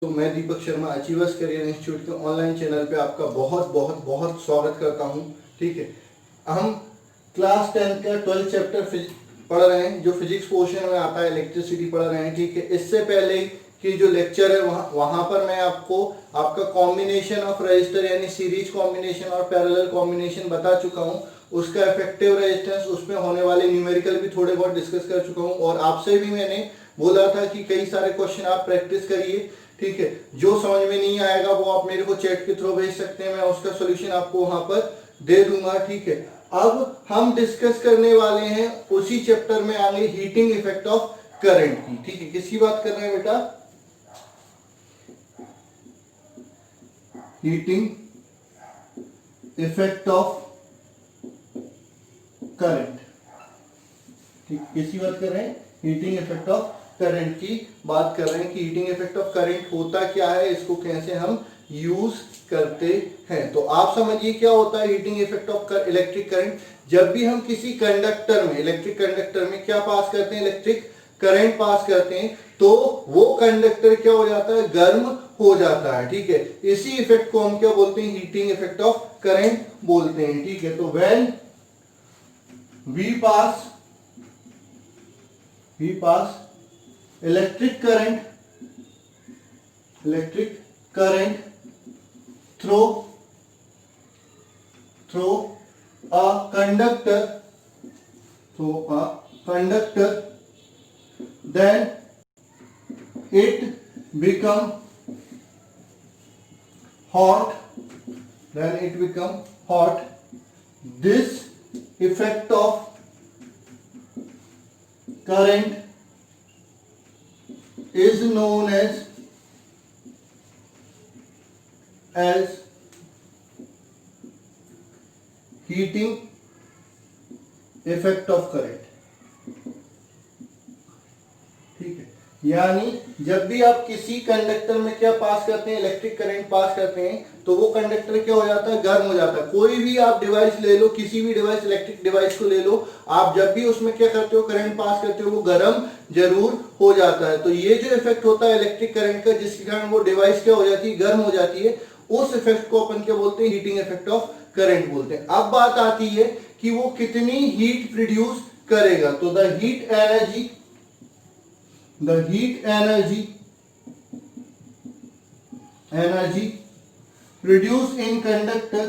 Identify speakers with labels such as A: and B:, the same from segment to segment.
A: तो मैं Deepak Sharma achievers career institute के ऑनलाइन चैनल पे आपका बहुत बहुत बहुत स्वागत करता हूँ। ठीक है, हम क्लास 10 का 12 चैप्टर पढ़ रहे हैं, जो फिजिक्स पोर्शन में आता है, इलेक्ट्रिसिटी पढ़ रहे हैं। ठीक है, इससे पहले की जो लेक्चर है वहाँ पर मैं आपको आपका कॉम्बिनेशन ऑफ रजिस्टर यानी सीरीज कॉम्बिनेशन और पैरेलल कॉम्बिनेशन बता चुका हूँ। उसका इफेक्टिव रेजिस्टेंस, उसमें होने वाले न्यूमेरिकल भी थोड़े बहुत डिस्कस कर चुका हूँ, और आपसे भी मैंने बोला था कि कई सारे क्वेश्चन आप प्रैक्टिस करिए। ठीक है, जो समझ में नहीं आएगा वो आप मेरे को चैट के थ्रू भेज सकते हैं, मैं उसका सॉल्यूशन आपको वहां पर दे दूंगा। ठीक है, अब हम डिस्कस करने वाले हैं उसी चैप्टर में आगे हीटिंग इफेक्ट ऑफ करंट की। ठीक है, किसकी बात कर रहे हैं बेटा? Heating effect of current. ठीक, किसकी बात कर रहे हैं? हीटिंग इफेक्ट ऑफ करंट की बात कर रहे हैं कि हीटिंग इफेक्ट ऑफ करंट होता क्या है, इसको कैसे हम यूज करते हैं। तो आप समझिए क्या होता है heating effect of electric current. जब भी हम किसी कंडक्टर में, इलेक्ट्रिक कंडक्टर में क्या पास करते हैं? इलेक्ट्रिक करंट पास करते हैं, तो वो कंडक्टर क्या हो जाता है? गर्म हो जाता है। ठीक है, इसी इफेक्ट को हम क्या बोलते हैं? हीटिंग इफेक्ट ऑफ करंट बोलते हैं। ठीक है, तो when we pass electric current through a conductor, then it become hot. This effect of current is known as heating effect of current। ठीक है, यानी जब भी आप किसी कंडक्टर में क्या पास करते हैं? इलेक्ट्रिक करंट पास करते हैं, तो वो कंडक्टर क्या हो जाता है? गर्म हो जाता है। कोई भी आप डिवाइस ले लो, किसी भी डिवाइस, इलेक्ट्रिक डिवाइस को ले लो, आप जब भी उसमें क्या करते हो? करंट पास करते हो, वो गर्म जरूर हो जाता है। तो ये जो इफेक्ट होता है इलेक्ट्रिक करंट का, जिसके कारण वो डिवाइस क्या हो जाती है? गर्म हो जाती है, उस इफेक्ट को अपन क्या बोलते हैं? हीटिंग इफेक्ट ऑफ करंट बोलते हैं। अब बात आती है कि वो कितनी हीट प्रोड्यूस करेगा। तो the heat energy produced in conductor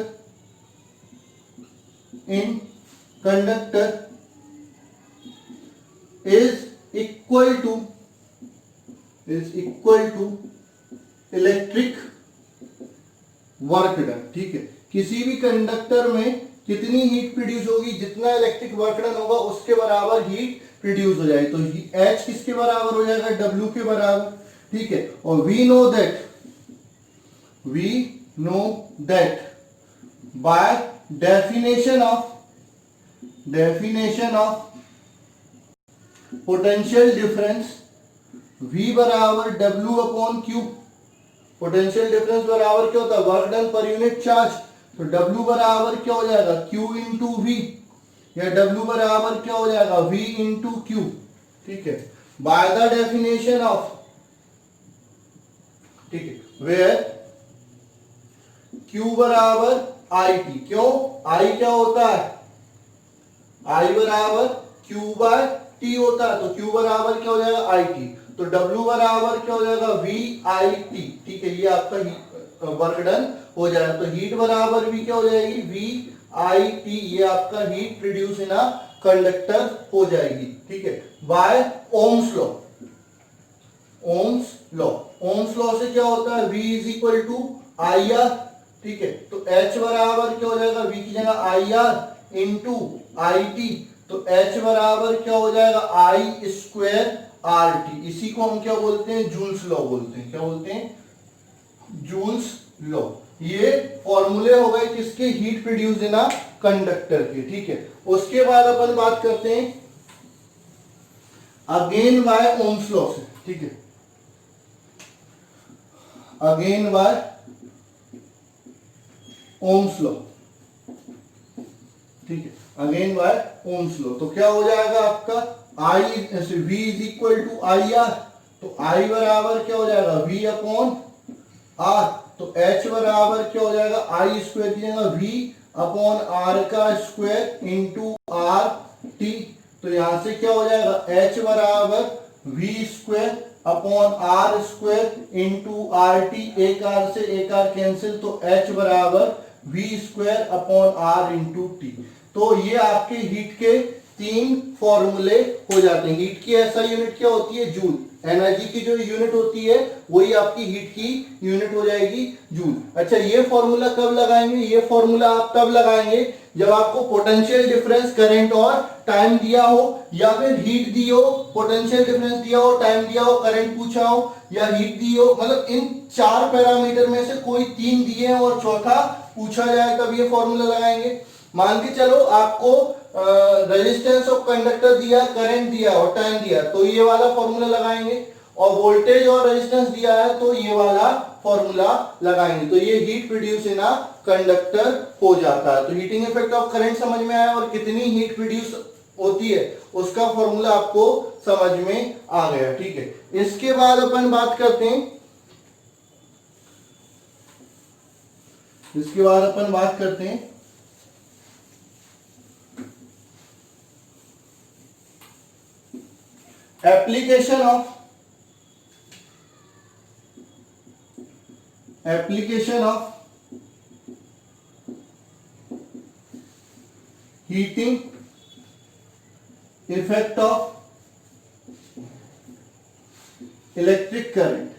A: is equal to electric work done. ठीक है, किसी भी कंडक्टर में कितनी हीट प्रोड्यूस होगी? जितना इलेक्ट्रिक वर्क डन होगा उसके बराबर हीट प्रोड्यूस हो जाएगी। तो H किसके बराबर हो जाएगा? W के बराबर। ठीक है, और we know that by definition of potential difference V बराबर W upon Q। Potential difference बराबर क्या होता है? Work done per unit charge. तो W बराबर क्या हो जाएगा? Q इंटू V, या W बराबर क्या हो जाएगा? V into Q। ठीक है, बाय द डेफिनेशन ऑफ, ठीक है, वेयर Q बराबर IT। क्यों? I क्या होता है? I बराबर Q बाय T होता है, तो Q बराबर क्या हो जाएगा? IT। तो W बराबर क्या हो जाएगा? VIT। ठीक है, ये आपका वर्क डन हो जाएगा। तो हीट बराबर भी क्या हो जाएगी? VIT। ये आपका heat produce in a conductor हो जाएगी। ठीक है, बाय ओम्स लॉ से क्या होता है? V is equal to IR। ठीक है, तो H बराबर क्या हो जाएगा? V की जगह IR इंटू IT। तो H बराबर क्या हो जाएगा? I square RT। इसी को हम क्या बोलते हैं? जूल्स लॉ बोलते हैं। क्या बोलते हैं? Joule's law. ये फॉर्मूले हो गए किसके? Heat produce in a conductor के। ठीक है, उसके बाद अपन बात करते हैं अगेन बाय ओम्स लॉ से। ठीक है, अगेन बाय ओम्स लॉ। ठीक है, अगेन बाय ओम्स लॉ। तो क्या हो जाएगा आपका? I V is equal to I R. तो I बराबर क्या हो जाएगा V अपॉन R, तो H बराबर क्या हो जाएगा I स्क्वायर की जगह V अपॉन R का स्क्वायर इंटू R T। तो यहां से क्या हो जाएगा H बराबर V square upon R square into R T, एक R से एक R कैंसिल, तो H बराबर V square upon R into T. तो ये आपके हीट के तीन फॉर्मूले हो जाते हैं। हीट की ऐसा यूनिट क्या होती है जूल, एनर्जी की जो यूनिट होती है वही आपकी हीट की यूनिट हो जाएगी जूल। अच्छा, ये फॉर्मूला कब लगाएंगे, ये फॉर्मूला आप तब लगाएंगे जब आपको पोटेंशियल डिफरेंस करंट और टाइम दिया हो, या फिर हीट दी हो, पोटेंशियल डिफरेंस दिया हो, टाइम दिया हो, करंट पूछा हो या हीट दी हो, मतलब इन चार पैरामीटर में से कोई तीन दिए और चौथा पूछा जाए तब ये फॉर्मूला लगाएंगे। मान के चलो आपको रेजिस्टेंस ऑफ कंडक्टर दिया, करंट दिया और टाइम दिया, तो ये वाला फॉर्मूला लगाएंगे, और वोल्टेज और रेजिस्टेंस दिया है तो ये वाला फॉर्मूला लगाएंगे। तो ये heat produce in a conductor हो जाता है। तो हीटिंग इफेक्ट ऑफ करंट समझ में आया और कितनी हीट प्रोड्यूस होती है उसका फॉर्मूला आपको समझ में आ गया। ठीक है, इसके बाद अपन बात करते हैं, इसके बाद अपन बात करते हैं application of heating effect of electric current.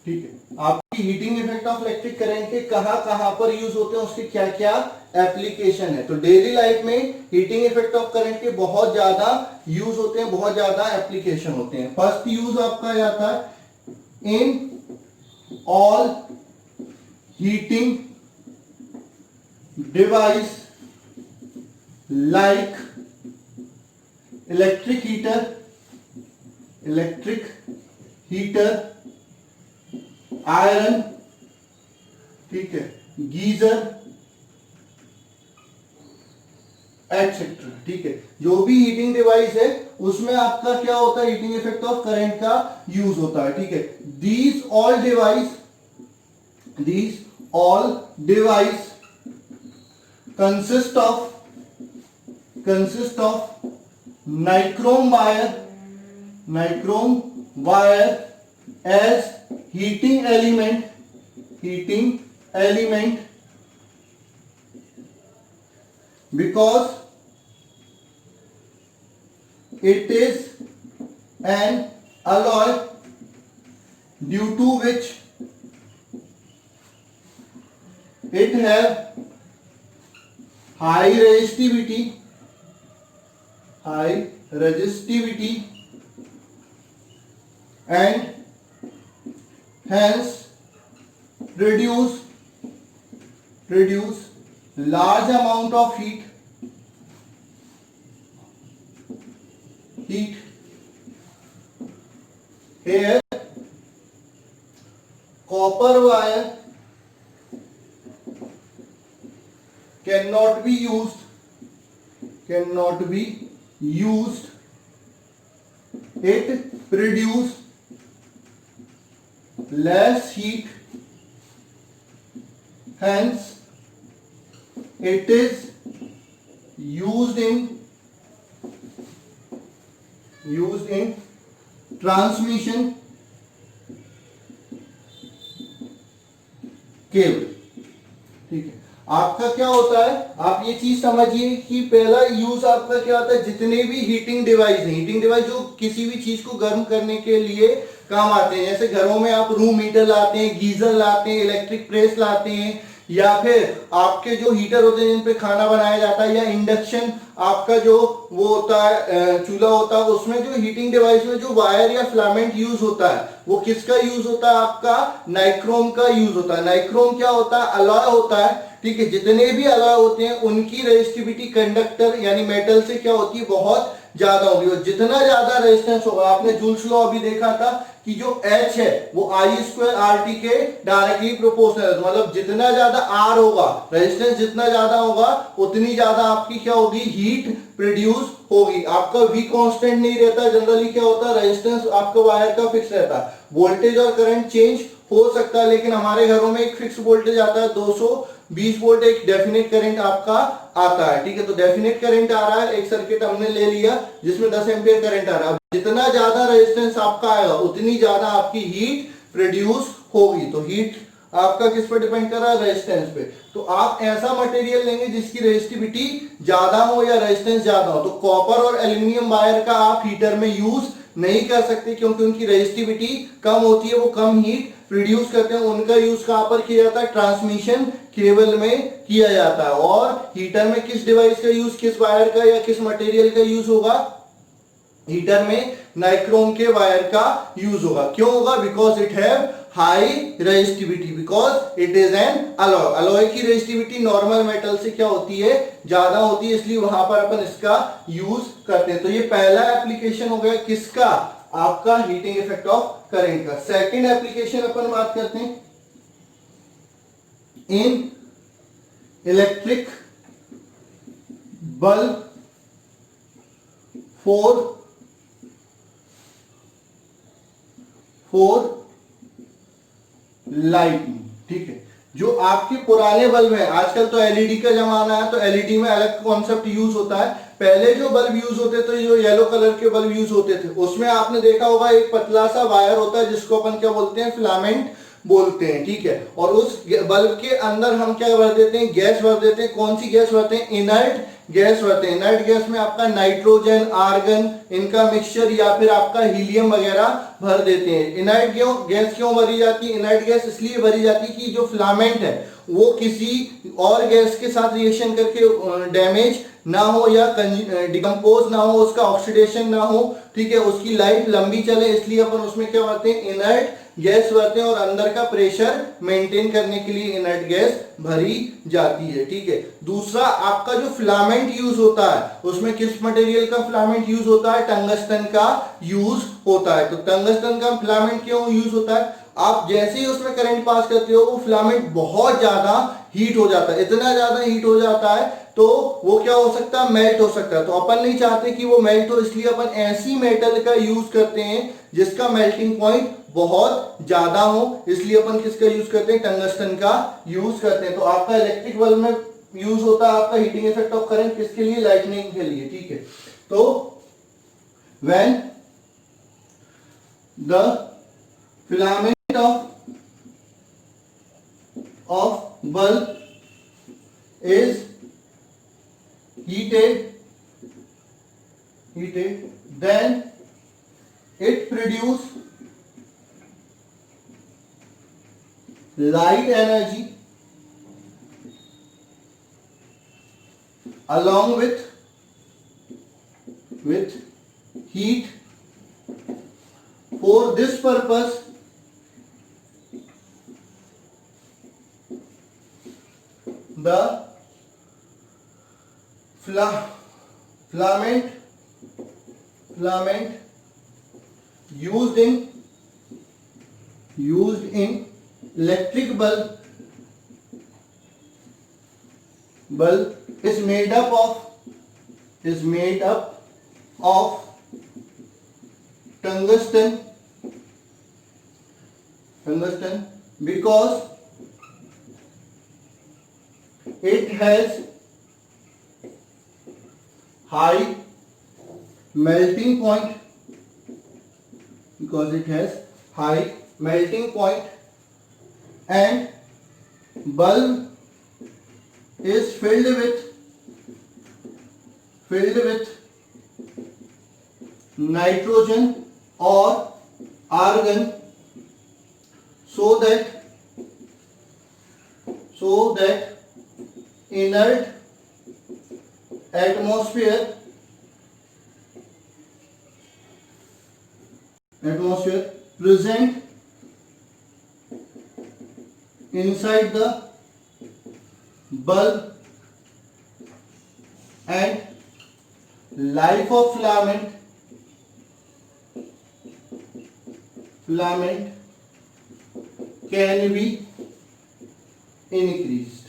A: ठीक है, आपकी heating effect of electric current के कहां पर यूज होते हैं, उसके क्या क्या एप्लीकेशन है। तो डेली लाइफ में हीटिंग इफेक्ट ऑफ करंट के बहुत ज्यादा यूज होते हैं, बहुत ज्यादा एप्लीकेशन होते हैं। फर्स्ट यूज आपका जाता है in all heating device like electric heater, iron, ठीक है, गीजर एक्सेट्रा। ठीक है, जो भी हीटिंग डिवाइस है उसमें आपका क्या होता है, हीटिंग इफेक्ट ऑफ करंट का यूज होता है। ठीक है, these all device consist of nichrome wire as heating element because it is an alloy due to which it have high resistivity and hence produce large amount of heat here copper wire cannot be used, it produce less heat, hence it is used in transmission cable. ठीक है, आपका क्या होता है, आप ये चीज समझिए कि पहला यूज आपका क्या होता है, जितने भी हीटिंग डिवाइस हैं, हीटिंग डिवाइस जो किसी भी चीज को गर्म करने के लिए काम आते हैं, जैसे घरों में आप रूम हीटर लाते हैं, गीजर लाते हैं, इलेक्ट्रिक प्रेस लाते हैं, या फिर आपके जो हीटर होते हैं जिन पे खाना बनाया जाता है, या इंडक्शन आपका जो वो होता है चूल्हा होता है, उसमें जो हीटिंग डिवाइस में जो वायर या फिलामेंट यूज होता है वो किसका यूज होता है, आपका नाइक्रोम का यूज होता है। नाइक्रोम क्या होता है, अलॉय होता है। ठीक है, जितने भी अलॉय होते हैं उनकी रेजिस्टिविटी कंडक्टर यानी मेटल से क्या होती है, बहुत ज्यादा होगी, और जितना ज्यादा रेजिस्टेंस होगा, आपने जूल्स लॉ अभी देखा था कि जो H है वो I²RT के डायरेक्टली प्रोपोर्शनल है, मतलब जितना ज्यादा R होगा, रेजिस्टेंस जितना ज्यादा होगा, उतनी ज्यादा आपकी क्या होगी, हीट प्रोड्यूस होगी। आपका V कांस्टेंट नहीं रहता, जनरली क्या होता है, रेजिस्टेंस आपका वायर का फिक्स रहता है, वोल्टेज और करंट चेंज हो सकता है, लेकिन हमारे घरों में एक फिक्स वोल्टेज आता है 220 वोल्ट, एक डेफिनेट करंट आपका आता है, ठीक है। तो डेफिनेट करंट आ रहा है, एक सर्किट हमने ले लिया जिसमें 10 एम्पियर करंट आ रहा है, जितना ज्यादा रेजिस्टेंस आपका आएगा उतनी ज्यादा आपकी हीट प्रोड्यूस होगी। तो हीट आपका किस पर डिपेंड कर रहा है, रेजिस्टेंस पे। तो आप ऐसा मटेरियल लेंगे जिसकी रेजिस्टिविटी ज्यादा हो या रेजिस्टेंस ज्यादा हो। तो कॉपर और एल्यूमिनियम वायर का आप हीटर में यूज नहीं कर सकते, क्योंकि उनकी रेजिस्टिविटी कम होती है, वो कम हीट प्रोड्यूस करते हैं। उनका यूज कहां पर किया जाता है, ट्रांसमिशन केबल में किया जाता है। और हीटर में किस डिवाइस का यूज, किस वायर का या किस मटेरियल का यूज होगा, हीटर में नाइक्रोम के वायर का यूज होगा। क्यों होगा, because it have high resistivity, because it is an alloy. Alloy की रेजिस्टिविटी नॉर्मल मेटल से क्या होती है, ज्यादा होती है, इसलिए वहां पर अपन इसका यूज करते हैं। तो ये पहला एप्लीकेशन हो गया किसका, आपका हीटिंग इफेक्ट ऑफ करंट का। सेकंड एप्लीकेशन अपन बात करते हैं इन इलेक्ट्रिक बल्ब फॉर लाइटिंग, ठीक है। जो आपके पुराने बल्ब है, आजकल तो एलईडी का जमाना है, तो एलईडी में अलग कॉन्सेप्ट यूज होता है। पहले जो बल्ब यूज होते थे, जो येलो कलर के बल्ब यूज होते थे, उसमें आपने देखा होगा एक पतला सा वायर होता है जिसको अपन क्या बोलते हैं, फिलामेंट बोलते हैं, ठीक है। और उस बल्ब के अंदर हम क्या भर देते हैं, गैस भर देते हैं। कौन सी गैस भरते हैं, इनर्ट गैस भरते हैं। इनर्ट गैस में आपका नाइट्रोजन, आर्गन, इनका मिक्सचर या फिर आपका हीलियम वगैरह भर देते हैं। इनर्ट गैस क्यों भरी जाती है, इनर्ट गैस इसलिए भरी जाती है कि जो फिलामेंट है वो किसी और गैस के साथ रिएक्शन करके डैमेज ना हो या डिकम्पोज ना हो, उसका ऑक्सीडेशन ना हो, ठीक है, उसकी लाइफ लंबी चले, इसलिए अपन उसमें क्या भरते हैं, इनर्ट गैस भरते हैं। और अंदर का प्रेशर मेंटेन करने के लिए इनर्ट गैस भरी जाती है, ठीक है। दूसरा आपका जो फिलामेंट यूज होता है, उसमें किस मटेरियल का फिलामेंट यूज होता है, टंगस्टन का यूज होता है। तो टंगस्टन का फिलामेंट क्यों यूज होता है, आप जैसे ही उसमें करंट पास करते हो वो फिलामेंट बहुत ज्यादा हीट हो जाता है, इतना ज्यादा हीट हो जाता है तो वो क्या हो सकता है, मेल्ट हो सकता है। तो अपन नहीं चाहते कि वो मेल्ट हो, इसलिए अपन ऐसी मेटल का यूज करते हैं जिसका मेल्टिंग पॉइंट बहुत ज्यादा हो, इसलिए अपन किसका यूज करते हैं, टंगस्टन का यूज करते हैं। तो आपका इलेक्ट्रिक बल्ब में यूज होता है आपका हीटिंग इफेक्ट ऑफ करंट किसके लिए, लाइटनिंग के लिए, ठीक है। तो when the filament of bulb is heated, then it produce light energy along with heat. For this purpose the filament used in electric bulb is made up of tungsten because it has high melting point, and bulb is filled with nitrogen or argon so that inert atmosphere present inside the bulb and life of filament can be increased.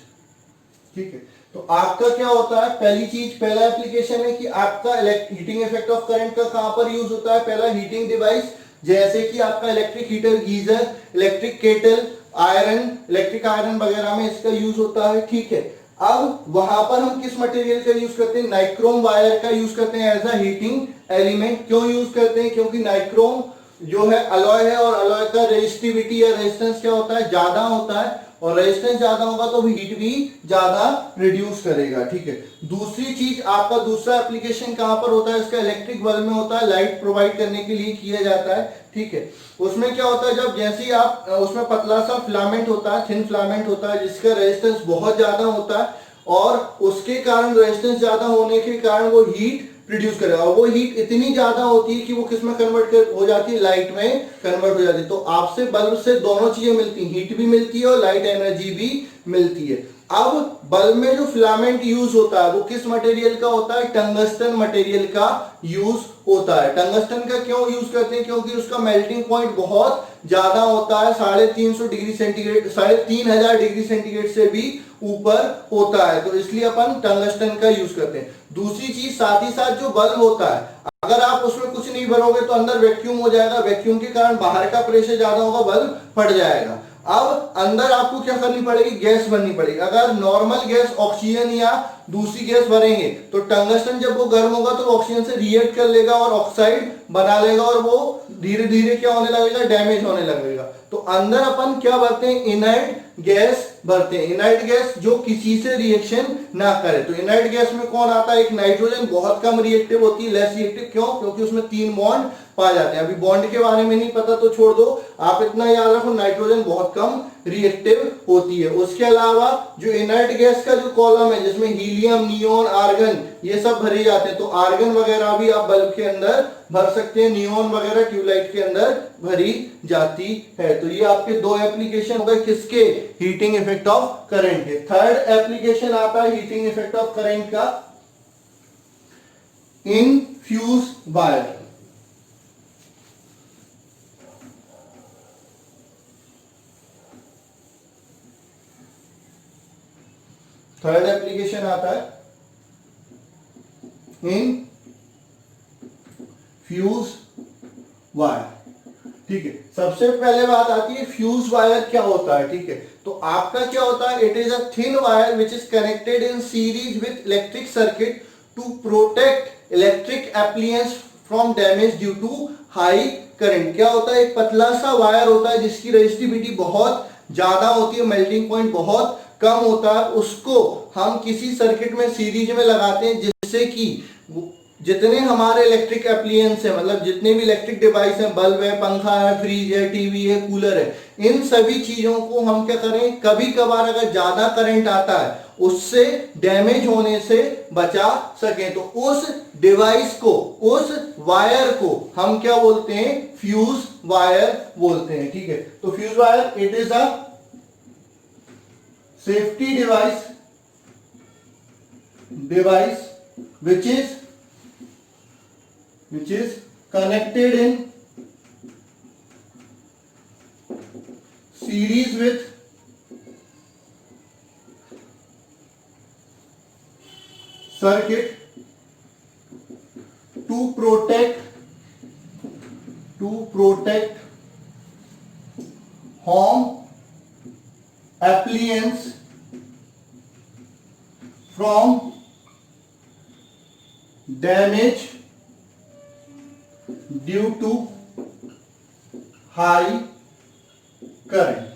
A: ठीक है, तो आपका क्या होता है, पहली चीज, पहला एप्लीकेशन है कि आपका हीटिंग इफेक्ट ऑफ करंट का कहां पर यूज होता है, पहला हीटिंग डिवाइस, जैसे कि आपका electric heater, geyser, electric kettle, iron, electric iron वगैरह में इसका यूज होता है। ठीक है, अब वहां पर हम किस मटेरियल का यूज करते हैं, नाइक्रोम वायर का यूज करते हैं एज अ हीटिंग एलिमेंट। क्यों यूज करते हैं, क्योंकि नाइक्रोम जो है अलॉय है, और अलॉय का रेजिस्टिविटी या रेजिस्टेंस क्या होता है, ज्यादा होता है, और रेजिस्टेंस ज्यादा होगा तो हीट भी ज्यादा रिड्यूस करेगा। ठीक है, दूसरी चीज, आपका दूसरा एप्लीकेशन कहां पर होता है, इसका इलेक्ट्रिक बल्ब में होता है, लाइट प्रोवाइड करने के लिए किया जाता है। ठीक है, उसमें क्या होता है, जब जैसे ही आप उसमें पतला सा फिलामेंट होता है, थिन फिलामेंट होता है, जिसका रेजिस्टेंस बहुत ज्यादा होता है, और उसके कारण रेजिस्टेंस ज्यादा होने के कारण वो हीट प्रोड्यूस करेगा, और वो हीट इतनी ज्यादा होती है कि वो किस में कन्वर्ट हो जाती है, लाइट में कन्वर्ट हो जाती है। तो आपसे बल्ब से दोनों चीजें मिलती हैं, हीट भी मिलती है और लाइट एनर्जी भी मिलती है। अब बल्ब में जो फिलामेंट यूज होता है वो किस मटेरियल का होता है, टंगस्टन मटेरियल का यूज होता है। टंगस्टन का क्यों यूज करते हैं, क्योंकि उसका मेल्टिंग पॉइंट बहुत ज्यादा होता है, 350 डिग्री सेंटीग्रेड, 3500 डिग्री सेंटीग्रेड से भी ऊपर होता है, तो इसलिए अपन टंगस्टन का यूज करते हैं। दूसरी चीज, साथ ही साथ जो बल्ब होता है, अगर आप उसमें कुछ नहीं भरोगे तो अंदर वैक्यूम हो जाएगा, वैक्यूम के कारण बाहर का प्रेशर ज्यादा होगा, बल्ब फट जाएगा। अब अंदर आपको क्या करनी पड़ेगी, गैस भरनी पड़ेगी। अगर नॉर्मल गैस, ऑक्सीजन या दूसरी गैस भरेंगे तो टंगस्टन जब वो गर्म होगा तो ऑक्सीजन से रिएक्ट कर लेगा और ऑक्साइड बना लेगा, और वो धीरे धीरे क्या होने लगेगा, डैमेज होने लगेगा। तो अंदर अपन क्या भरते हैं, इनर्ट गैस भरते हैं, इनर्ट गैस जो किसी से रिएक्शन ना करे। तो इनर्ट गैस में कौन आता है, एक नाइट्रोजन, बहुत कम रिएक्टिव होती है, लेस रिएक्टिव। क्यों, क्योंकि उसमें 3 बॉन्ड पाए जाते हैं। अभी बॉन्ड के बारे में नहीं पता तो छोड़ दो, आप इतना याद रखो, नाइट्रोजन बहुत कम रिएक्टिव होती है। उसके अलावा जो इनर्ट गैस का जो कॉलम है, जिसमें हीलियम, नियोन, आर्गन ये सब भरे जाते हैं, तो आर्गन वगैरह भी आप बल्ब के अंदर भर सकते हैं, नियोन वगैरह ट्यूबलाइट के अंदर भरी जाती है। तो ये आपके 2 एप्लीकेशन हो गए किसके, हीटिंग इफेक्ट ऑफ करंट के। थर्ड एप्लीकेशन आता है हीटिंग इफेक्ट ऑफ करंट का, इन फ्यूज वायर। थर्ड एप्लीकेशन आता है इन फ्यूज वायर। ठीक है, सबसे पहले बात आती है फ्यूज वायर क्या होता है। ठीक है, तो आपका क्या होता है, it is a thin wire which is connected in series with electric circuit to protect electric appliances from damage due to high current. क्या होता है, एक पतला सा वायर होता है जिसकी रेजिस्टिविटी बहुत ज्यादा होती है, मेल्टिंग पॉइंट बहुत कम होता है, उसको हम किसी सर्किट में सीरीज में लगाते हैं, जिससे कि जितने हमारे इलेक्ट्रिक एप्लियंस है, मतलब जितने भी इलेक्ट्रिक डिवाइस हैं, बल्ब है, पंखा है, फ्रिज है, टीवी है, कूलर है, इन सभी चीजों को हम क्या करें, कभी कभार अगर ज्यादा करंट आता है उससे डैमेज होने से बचा सकें, तो उस डिवाइस को, उस वायर को हम क्या बोलते हैं, फ्यूज वायर बोलते हैं। ठीक है, तो fuse wire it is a safety device which is connected in series with circuit to protect home appliance from damage due to high current।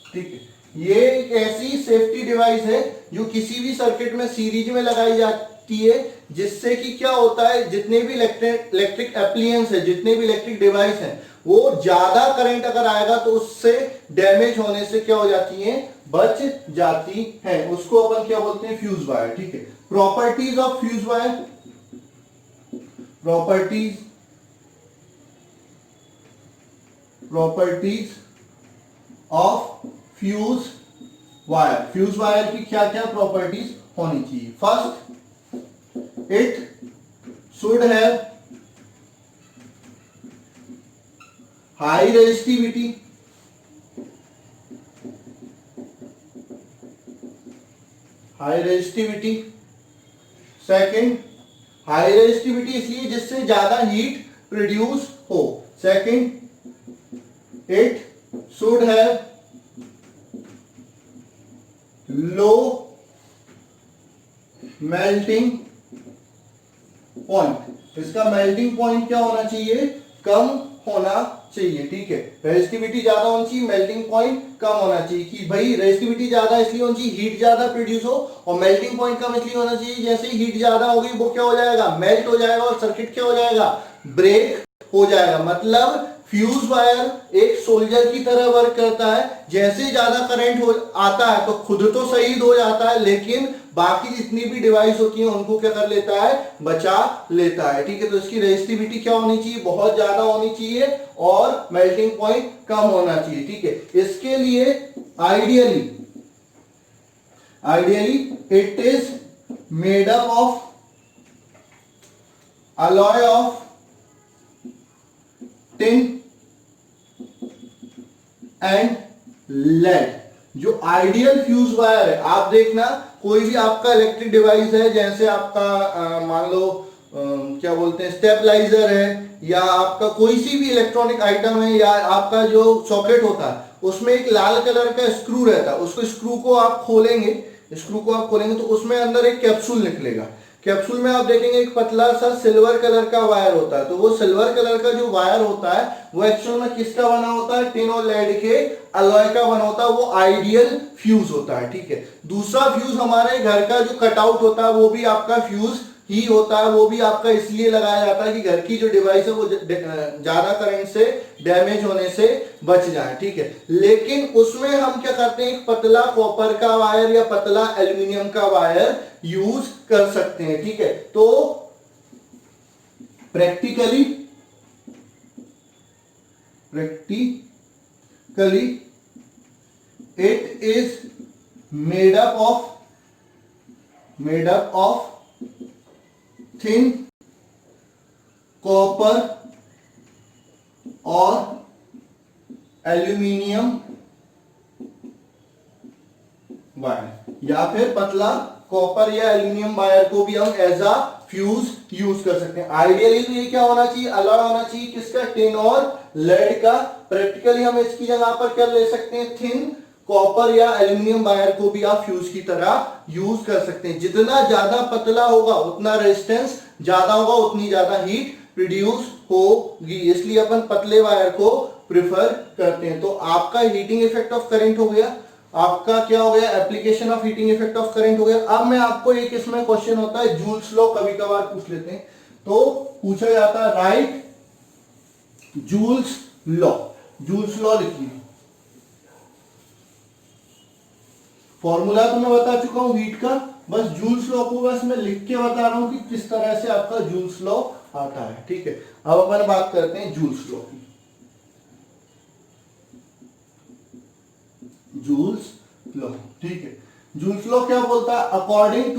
A: ठीक है, ये एक ऐसी सेफ्टी डिवाइस है जो किसी भी सर्किट में सीरीज में लगाई जाती है, जिससे कि क्या होता है, जितने भी इलेक्ट्रिक एप्लियंस है, जितने भी इलेक्ट्रिक डिवाइस हैं, वो ज्यादा करंट अगर आएगा तो उससे डैमेज होने से क्या हो जाती है, बच जाती है। उसको अपन क्या बोलते हैं, फ्यूज वायर। ठीक है, properties of fuse wire, properties of fuse wire. Fuse wire की क्या क्या प्रॉपर्टीज होनी चाहिए। First, it should have high resistivity, second high resistivity इसलिए जिससे ज्यादा हीट प्रोड्यूस हो। Second it should have low melting point. इसका मेल्टिंग पॉइंट क्या होना चाहिए? कम होना चाहिए। ठीक है, रेजिस्टिविटी ज्यादा होनी चाहिए, मेल्टिंग पॉइंट कम होना चाहिए। कि भाई रेजिस्टिविटी ज्यादा इसलिए होनी चाहिए हीट ज्यादा प्रोड्यूस हो, और मेल्टिंग पॉइंट कम इसलिए होना चाहिए जैसे ही हीट ज्यादा होगी वो क्या हो जाएगा? मेल्ट हो जाएगा, और सर्किट क्या हो जाएगा? ब्रेक हो जाएगा। मतलब फ्यूज वायर एक सोल्जर की तरह वर्क करता है। जैसे ज्यादा करंट हो आता है तो खुद तो शहीद हो जाता है, लेकिन बाकी जितनी भी डिवाइस होती है उनको क्या कर लेता है? बचा लेता है। ठीक है, तो इसकी रेजिस्टिविटी क्या होनी चाहिए? बहुत ज्यादा होनी चाहिए, और मेल्टिंग पॉइंट कम होना चाहिए। ठीक है, इसके लिए ideally it is made up of alloy of tin and lead. जो आइडियल फ्यूज वायर है, आप देखना कोई भी आपका इलेक्ट्रिक डिवाइस है, जैसे आपका मान लो क्या बोलते हैं स्टेबलाइजर है, या आपका कोई सी भी इलेक्ट्रॉनिक आइटम है, या आपका जो सॉकेट होता है उसमें एक लाल कलर का स्क्रू रहता है। उसको स्क्रू को आप खोलेंगे तो उसमें अंदर एक कैप्सूल निकलेगा। कैप्सूल में आप देखेंगे एक पतला सा सिल्वर कलर का वायर होता है। तो वो सिल्वर कलर का जो वायर होता है वो एक्चुअल में किसका बना होता है? टिन और लेड के अलॉय का बना होता है। वो आइडियल फ्यूज होता है। ठीक है, दूसरा फ्यूज हमारे घर का जो कटआउट होता है वो भी आपका फ्यूज ही होता है। वो भी आपका इसलिए लगाया जाता है कि घर की जो डिवाइस है वो ज्यादा करंट से डैमेज होने से बच जाए। ठीक है, लेकिन उसमें हम क्या करते हैं? एक पतला कॉपर का वायर या पतला एल्यूमिनियम का वायर यूज कर सकते हैं। ठीक है, तो practically it is made up of thin copper और एल्यूमिनियम वायर, या फिर पतला कॉपर या एल्यूमिनियम वायर को भी हम एज अ फ्यूज यूज कर सकते हैं। आइडियली तो ये क्या होना चाहिए? अलॉय होना चाहिए किसका? टिन और लेड का। प्रैक्टिकली हम इसकी जगह पर क्या ले सकते हैं? थिन कॉपर या एल्यूमिनियम वायर को भी आप फ्यूज की तरह यूज कर सकते हैं। जितना ज्यादा पतला होगा उतना रेजिस्टेंस ज्यादा होगा, उतनी ज्यादा हीट प्रोड्यूस होगी, इसलिए अपन पतले वायर को प्रिफर करते हैं। तो आपका हीटिंग इफेक्ट ऑफ करंट हो गया, आपका क्या हो गया? Application of heating effect of current हो गया। अब मैं आपको एक इसमें क्वेश्चन होता है जूल्स लॉ, कभी कभार पूछ लेते हैं, तो पूछा जाता है right joules law. Joules law लिखिए। फॉर्मूला तो मैं बता चुका हूं हीट का, बस जूल्स लॉ को बस मैं लिख के बता रहा हूं कि किस तरह से आपका जूल्स लॉ आता है। ठीक है, अब अपन बात करते हैं जूल्स लॉ की। जूल्स लॉ, ठीक है, जूल्स लॉ क्या बोलता है? According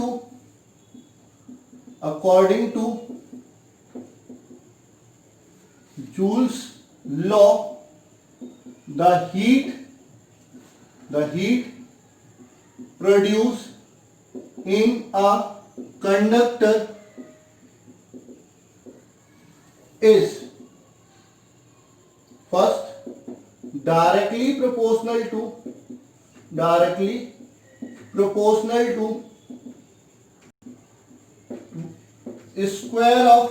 A: to Joule's law the heat produced in a conductor is first directly proportional to square of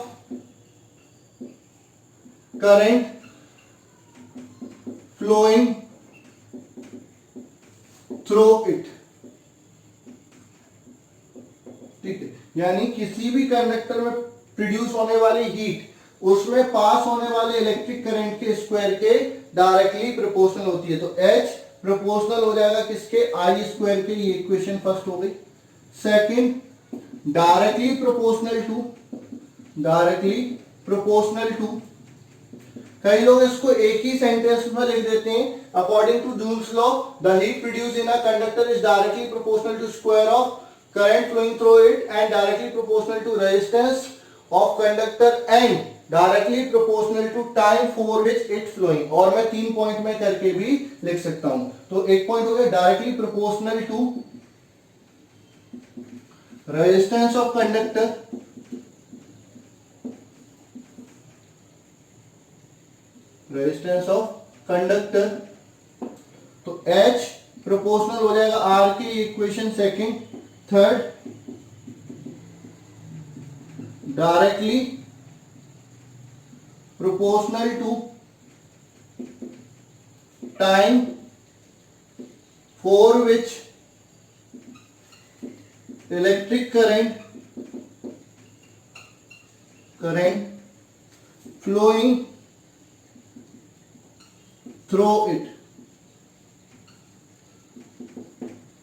A: current flowing through it। ठीक है, यानी किसी भी कंडक्टर में प्रोड्यूस होने वाली हीट उसमें पास होने वाले इलेक्ट्रिक करंट के स्क्वायर के डायरेक्टली प्रोपोर्शनल होती है। तो H प्रोपोर्शनल हो जाएगा किसके? I स्क्वायर के। ये इक्वेशन फर्स्ट हो गई। सेकंड डायरेक्टली प्रोपोर्शनल टू, कई लोग इसको एक ही सेंटेंस में लिख देते हैं, according to Joule's law the heat produced in a conductor is directly proportional to square of current flowing through it and directly proportional to resistance of conductor and directly proportional to time for which it flowing, और मैं 3 point में करके भी लिख सकता हूं। तो एक पॉइंट हो गया directly proportional to resistance of conductor, resistance of conductor, तो H प्रोपोर्शनल हो जाएगा R की equation second. Third, directly proportional to time for which electric current flowing through it.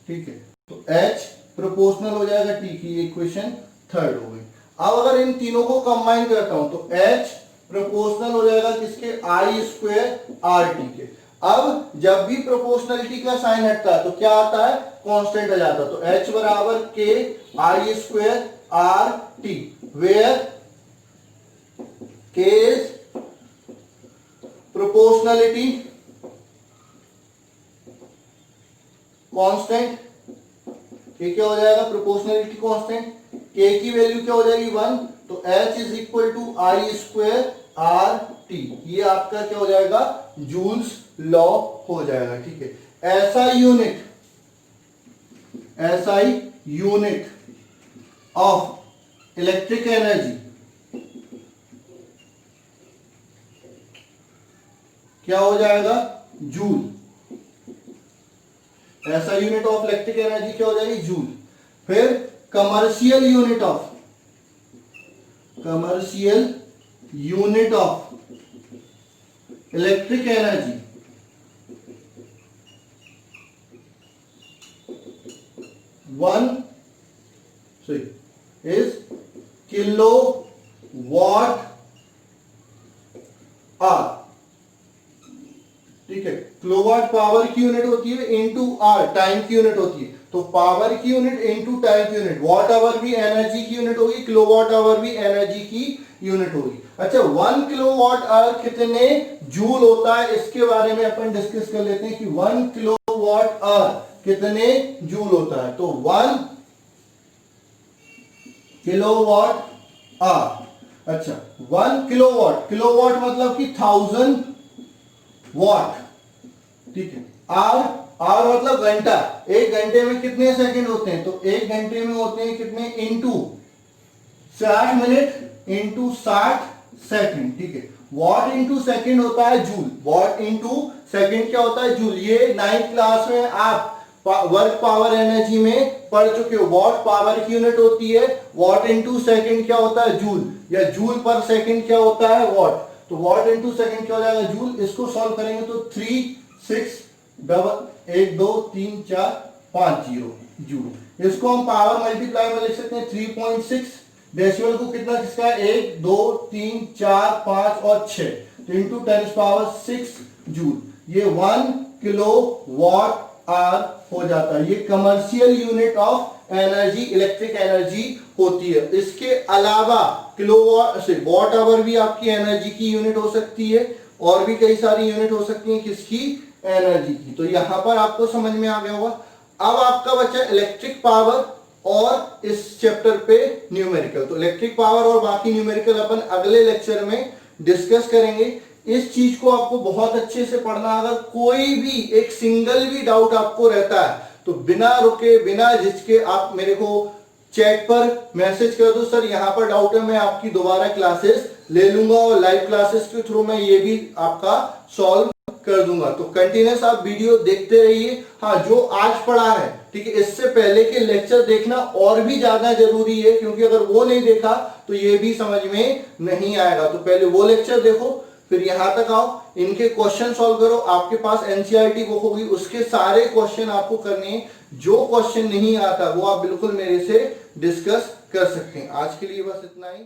A: ठीक है, तो H प्रोपोर्शनल हो जाएगा T की, इक्वेशन थर्ड हो गई। अब अगर इन तीनों को कंबाइन करता हूं तो H प्रोपोर्शनल हो जाएगा किसके, I स्क्वायर आर टी के। अब जब भी प्रोपोर्शनलिटी का साइन हटता है तो क्या आता है, कांस्टेंट आ जाता है। तो H बराबर K I square R T, where K is proportionality constant, ये क्या हो जाएगा, प्रोपोर्शनलिटी कांस्टेंट, के की वैल्यू क्या हो जाएगी 1, तो H is equal to I square R T, ये आपका क्या हो जाएगा, जूल्स लॉ हो जाएगा। ठीक है, SI unit of electric energy क्या हो जाएगा, जूल। ऐसा यूनिट ऑफ इलेक्ट्रिक एनर्जी क्या हो जाएगी, जूल। फिर commercial unit of electric energy is kilo watt hour. ठीक है, किलोवाट पावर की यूनिट होती है इनटू आर टाइम की यूनिट होती है, तो पावर की यूनिट इनटू टाइम की यूनिट, वॉट आवर भी एनर्जी की यूनिट होगी, किलोवाट आवर भी एनर्जी की यूनिट होगी। अच्छा, 1 किलोवाट आवर कितने जूल होता है, इसके बारे में अपन डिस्कस कर लेते हैं कि 1 किलोवाट आवर कितने जूल होता है। तो 1 किलोवाट आवर, अच्छा 1 किलोवाट मतलब कि 1000 वॉट। ठीक है, आर मतलब घंटा, एक घंटे में कितने सेकंड होते हैं, तो एक घंटे में होते हैं कितने, इनटू 60 मिनट इनटू 60 सेकंड। ठीक है, वॉट इनटू सेकंड होता है जूल, वॉट इनटू सेकंड क्या होता है, जूल। ये 9th क्लास में आप वर्क पावर एनर्जी में पढ़ चुके हो, वॉट पावर की यूनिट होती है, वॉट इनटू सेकंड क्या होता है, जूल, या जूल पर सेकंड क्या होता है, वॉट। तो वॉट इनटू सेकंड क्या हो जाएगा, जूल। इसको सॉल्व करेंगे तो 3 6 1 2 3 4 5 0 जूल। इसको हम पावर मल्टीप्लाई में लिख सकते हैं 3.6, डेसिमल को कितना किसका है, 1 2 3 4 5 और 6, तो इंटू 10⁻6 जूल। ये 1 किलो वॉट आवर हो जाता है। ये commercial unit of energy, electric energy होती है। इसके अलावा किलोवाट से वॉट आवर भी आपकी एनर्जी की यूनिट हो सकती है, और भी कई सारी यूनिट हो सकती है किसकी, एनर्जी की। तो यहां पर आपको समझ में आ गया होगा। अब आपका बचा इलेक्ट्रिक पावर और इस चैप्टर पे न्यूमेरिकल। तो इलेक्ट्रिक पावर और बाकी न्यूमेरिकल अपन अगले लेक्चर में डिस्कस करेंगे। इस चीज को आपको बहुत अच्छे से पढ़ना। अगर कोई भी एक सिंगल भी डाउट आपको रहता है तो बिना रुके बिना झिझके आप मेरे को चैट पर मैसेज कर दो, सर यहाँ पर डाउट है, मैं आपकी दोबारा क्लासेस ले लूंगा और लाइव क्लासेस के थ्रू मैं ये भी आपका सॉल्व कर दूंगा। तो कंटिन्यूस आप वीडियो देखते रहिए। हाँ, जो आज पढ़ा है, ठीक है, इससे पहले के लेक्चर देखना और भी ज्यादा जरूरी है, क्योंकि अगर वो नहीं देखा तो ये भी समझ में नहीं आएगा। तो पहले वो लेक्चर देखो, फिर यहां तक आओ, इनके क्वेश्चन सॉल्व करो। आपके पास एनसीईआरटी बुक होगी, उसके सारे क्वेश्चन आपको करने हैं। जो क्वेश्चन नहीं आता वो आप बिल्कुल मेरे से डिस्कस कर सकते हैं। आज के लिए बस इतना ही।